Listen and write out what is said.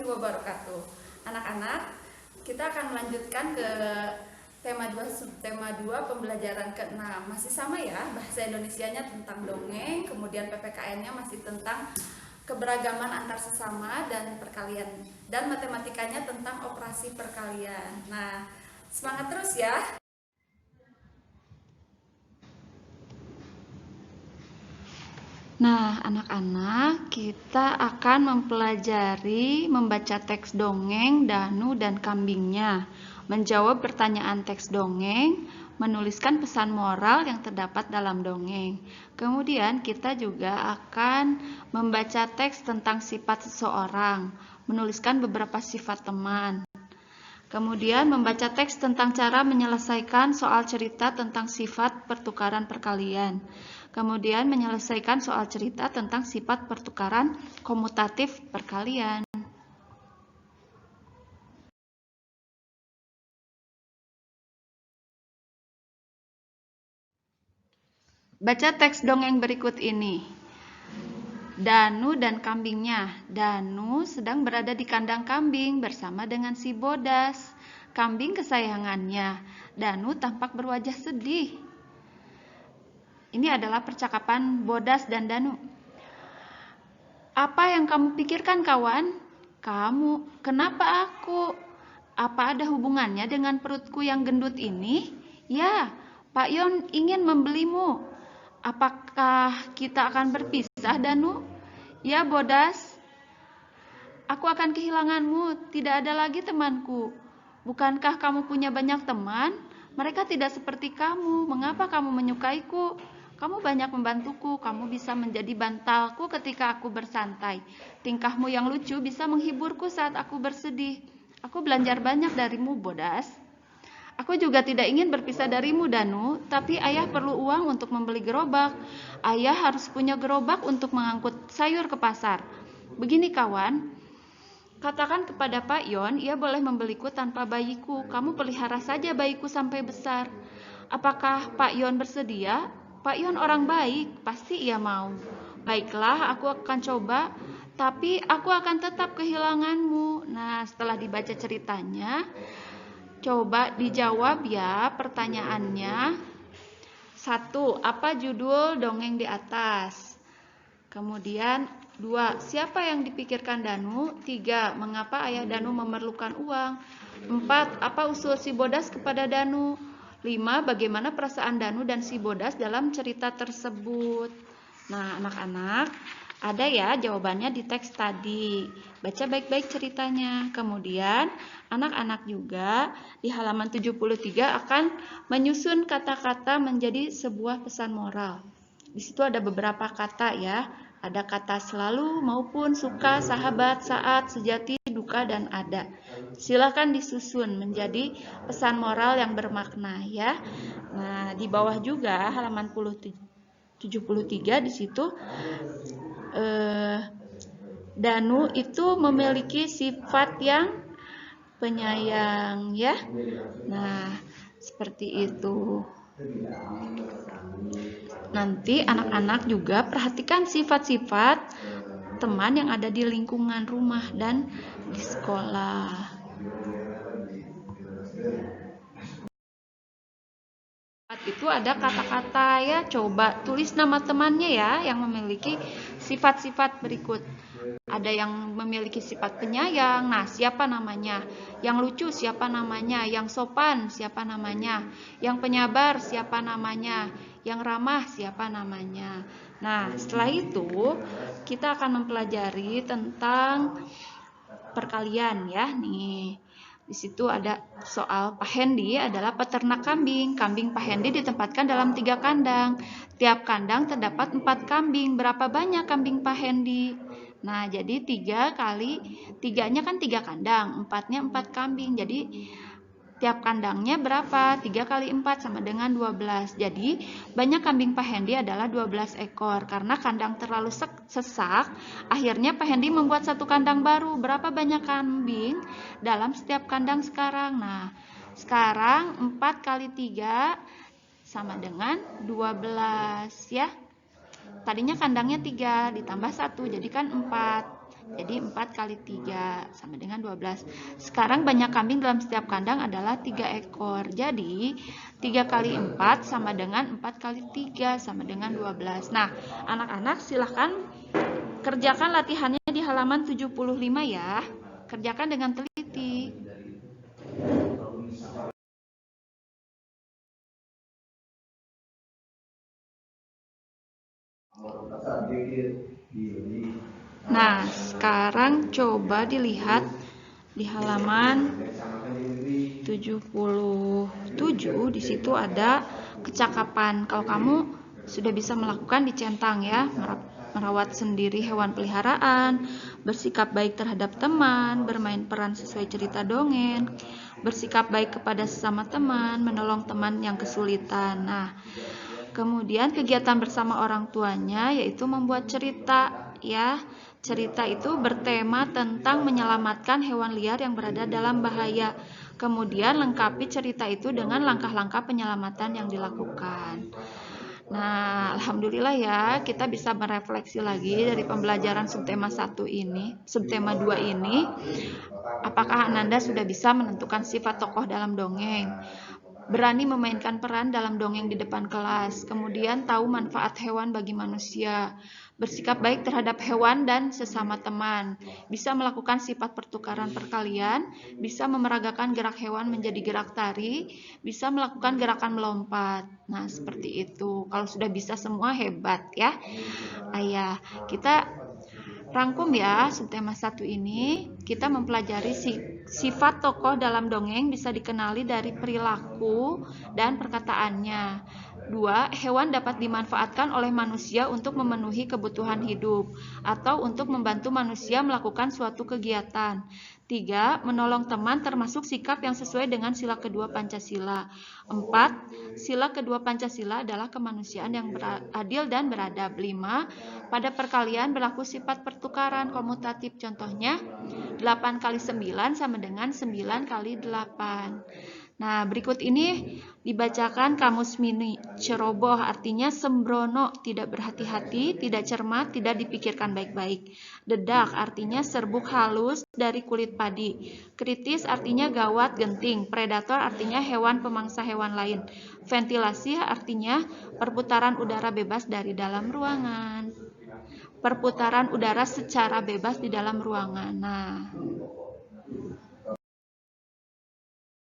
warahmatullahi wabarakatuh. Anak-anak, kita akan melanjutkan ke tema 2 subtema 2 pembelajaran ke-6. Masih sama ya, bahasa Indonesianya tentang dongeng, kemudian PPKN-nya masih tentang keberagaman antar sesama dan perkalian, dan matematikanya tentang operasi perkalian. Nah, semangat terus ya. Nah, anak-anak, kita akan mempelajari membaca teks dongeng Danu dan Kambingnya, menjawab pertanyaan teks dongeng, menuliskan pesan moral yang terdapat dalam dongeng. Kemudian kita juga akan membaca teks tentang sifat seseorang, menuliskan beberapa sifat teman. Kemudian membaca teks tentang cara menyelesaikan soal cerita tentang sifat pertukaran perkalian. Kemudian menyelesaikan soal cerita tentang sifat pertukaran komutatif perkalian. Baca teks dongeng berikut ini. Danu dan kambingnya. Danu sedang berada di kandang kambing bersama dengan si Bodas, kambing kesayangannya. Danu tampak berwajah sedih. Ini adalah percakapan Bodas dan Danu. Apa yang kamu pikirkan, kawan? Kamu, kenapa aku? Apa ada hubungannya dengan perutku yang gendut ini? Ya, Pak Yon ingin membelimu. Apakah kita akan berpisah, Danu? Ya, Bodas. Aku akan kehilanganmu. Tidak ada lagi temanku. Bukankah kamu punya banyak teman? Mereka tidak seperti kamu. Mengapa kamu menyukaiku? Kamu banyak membantuku. Kamu bisa menjadi bantalku ketika aku bersantai. Tingkahmu yang lucu bisa menghiburku saat aku bersedih. Aku belajar banyak darimu, Bodas. Aku juga tidak ingin berpisah darimu, Danu, tapi ayah perlu uang untuk membeli gerobak. Ayah harus punya gerobak untuk mengangkut sayur ke pasar. Begini, kawan, katakan kepada Pak Yon, ia boleh membeliku tanpa bayiku. Kamu pelihara saja bayiku sampai besar. Apakah Pak Yon bersedia? Pak Yon orang baik, pasti ia mau. Baiklah, aku akan coba, tapi aku akan tetap kehilanganmu. Nah, setelah dibaca ceritanya, coba dijawab ya pertanyaannya. 1. Apa judul dongeng di atas? Kemudian 2. Siapa yang dipikirkan Danu? 3. Mengapa ayah Danu memerlukan uang? 4. Apa usul si Bodas kepada Danu? 5. Bagaimana perasaan Danu dan si Bodas dalam cerita tersebut? Nah, anak-anak, ada ya jawabannya di teks tadi. Baca baik-baik ceritanya. Kemudian, anak-anak juga di halaman 73 akan menyusun kata-kata menjadi sebuah pesan moral. Di situ ada beberapa kata ya. Ada kata selalu maupun suka, sahabat, saat, sejati, duka, dan ada. Silakan disusun menjadi pesan moral yang bermakna ya. Nah, di bawah juga halaman 73 di situ Danu itu memiliki sifat yang penyayang ya. Nah, seperti itu. Nanti anak-anak juga perhatikan sifat-sifat teman yang ada di lingkungan rumah dan di sekolah. Itu ada kata-kata ya, coba tulis nama temannya ya yang memiliki sifat-sifat berikut. Ada yang memiliki sifat penyayang, nah siapa namanya? Yang lucu siapa namanya? Yang sopan siapa namanya? Yang penyabar siapa namanya? Yang ramah siapa namanya? Nah, setelah itu kita akan mempelajari tentang perkalian ya. Nih, di situ ada soal Pak Hendi adalah peternak kambing. Kambing Pak Hendi ditempatkan dalam 3 kandang. Tiap kandang terdapat 4 kambing. Berapa banyak kambing Pak Hendi? Nah, jadi 3 kali 3-nya kan 3 kandang, 4-nya 4 kambing. Jadi tiap kandangnya berapa? 3 kali 4 sama dengan 12. Jadi banyak kambing Pak Hendi adalah 12 ekor. Karena kandang terlalu sesak, akhirnya Pak Hendi membuat satu kandang baru. Berapa banyak kambing dalam setiap kandang sekarang? Nah, sekarang 4 kali 3 sama dengan 12 ya. Tadinya kandangnya 3 ditambah 1 jadi kan 4. Jadi 4 kali 3 sama dengan 12. Sekarang banyak kambing dalam setiap kandang adalah 3 ekor. Jadi 3 kali 4 sama dengan 4 kali 3 sama dengan 12. Nah, anak-anak silahkan kerjakan latihannya di halaman 75 ya. Kerjakan dengan teliti. Nah, sekarang coba dilihat di halaman 77. Di situ ada kecakapan. Kalau kamu sudah bisa melakukan dicentang ya, merawat sendiri hewan peliharaan, bersikap baik terhadap teman, bermain peran sesuai cerita dongeng, bersikap baik kepada sesama teman, menolong teman yang kesulitan. Nah, kemudian kegiatan bersama orang tuanya yaitu membuat cerita ya. Cerita itu bertema tentang menyelamatkan hewan liar yang berada dalam bahaya. Kemudian lengkapi cerita itu dengan langkah-langkah penyelamatan yang dilakukan. Nah, alhamdulillah ya, kita bisa merefleksi lagi dari pembelajaran subtema 1 ini, subtema 2 ini. Apakah Ananda sudah bisa menentukan sifat tokoh dalam dongeng? Berani memainkan peran dalam dongeng di depan kelas, kemudian tahu manfaat hewan bagi manusia, bersikap baik terhadap hewan dan sesama teman, bisa melakukan sifat pertukaran perkalian, bisa memeragakan gerak hewan menjadi gerak tari, bisa melakukan gerakan melompat. Nah, seperti itu. Kalau sudah bisa semua hebat ya. Ayah, kita rangkum ya subtema 1 ini. Kita mempelajari sifat tokoh dalam dongeng bisa dikenali dari perilaku dan perkataannya. 2. Hewan dapat dimanfaatkan oleh manusia untuk memenuhi kebutuhan hidup atau untuk membantu manusia melakukan suatu kegiatan. 3. Menolong teman termasuk sikap yang sesuai dengan sila kedua Pancasila. 4. Sila kedua Pancasila adalah kemanusiaan yang adil dan beradab. 5. Pada perkalian berlaku sifat pertukaran komutatif. Contohnya 8 kali 9 sama dengan 9 kali 8. Nah, berikut ini dibacakan kamus mini ceroboh, artinya sembrono, tidak berhati-hati, tidak cermat, tidak dipikirkan baik-baik. Dedak artinya serbuk halus dari kulit padi. Kritis artinya gawat, genting. Predator artinya hewan pemangsa hewan lain. Ventilasi artinya perputaran udara bebas dari dalam ruangan. Perputaran udara secara bebas di dalam ruangan. Nah,